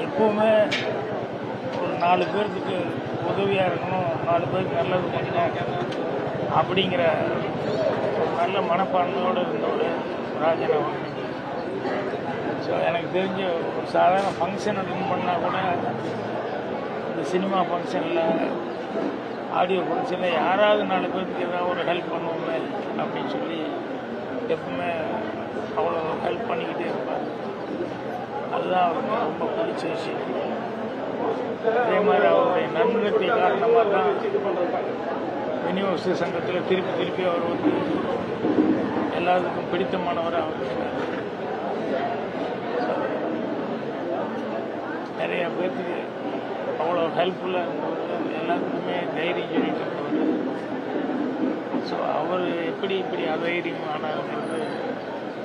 எப்போவுமே ஒரு 4 பேர்த்துக்கு உதவியாக இருக்கணும், 4 பேருக்கு நல்லது பண்ணணும் அப்படிங்கிற ஒரு நல்ல மனப்பான்மையோடு இருந்தவர் ராஜன் அவர்கள். ஸோ எனக்கு தெரிஞ்ச ஒரு சாதாரண ஃபங்க்ஷன் அட்டன் பண்ணால் கூட இந்த சினிமா ஃபங்க்ஷனில், ஆடியோ ஃபங்க்ஷனில் யாராவது 4 பேருக்கு ஏதாவது ஒரு ஹெல்ப் பண்ணுவோமே அப்படின்னு சொல்லி எப்பவுமே அவ்வளோ ஹெல்ப் பண்ணிக்கிட்டே இருப்பார். அதுதான் அவருக்கு ரொம்ப பிடிச்ச விஷயம். அதே மாதிரி அவருடைய நன்றிக்கு காரணமாக தான் விநியோக சங்கத்தில் திருப்பி அவர் வந்து எல்லாத்துக்கும் பிடித்தமானவர். அவர் நிறைய பேர்த்துக்கு அவ்வளோ ஹெல்ப்ஃபுல்லாக இருந்தவர், எல்லாத்துக்குமே தைரியம் சொல்லிட்டு இருந்தவர். ஸோ அவர் இப்படி அதைரியம் ஆனாருங்கிறது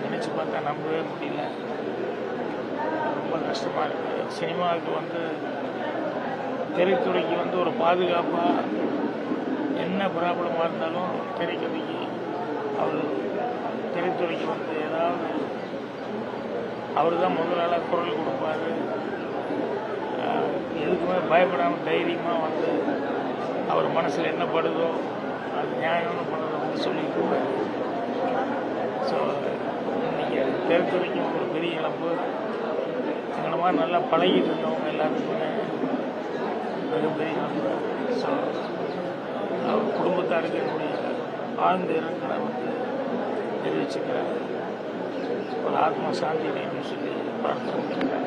நினச்சி பார்த்தா நம்பவே முடியல. ரொம்ப கஷ்டமாக இருக்குது. சினிமாவுக்கு வந்து திரைத்துறைக்கு வந்து ஒரு பாதுகாப்பாக என்ன ப்ராப்ளமாக இருந்தாலும் திரைத்துறைக்கு அவர் திரைத்துறைக்கு வந்து ஏதாவது அவர் தான் முதலாளர் குரல் கொடுப்பார். எதுக்குமே பயப்படாமல் தைரியமாக வந்து அவர் மனசில் என்ன படுதோ அது நியாயம்னு பண்ணதை வந்து சொல்லிட்டு இருப்பார். ஸோ இன்றைக்கி திரைத்துறைக்கும் ஒரு பெரிய இழப்பு. எங்களை மாதிரி நல்லா பழகிட்டு இருந்தவங்க எல்லாத்துக்குமே மிகப்பெரிய இழப்பு. ஸோ அவர் குடும்பத்தாருக்கு என்னுடைய ஆழ்ந்த இரங்கலை வந்து தெரிவிச்சுக்கிறேன். ஒரு ஆத்மா சாந்தி அப்படின்னு சொல்லி பிரார்த்தனை பண்ணுறேன்.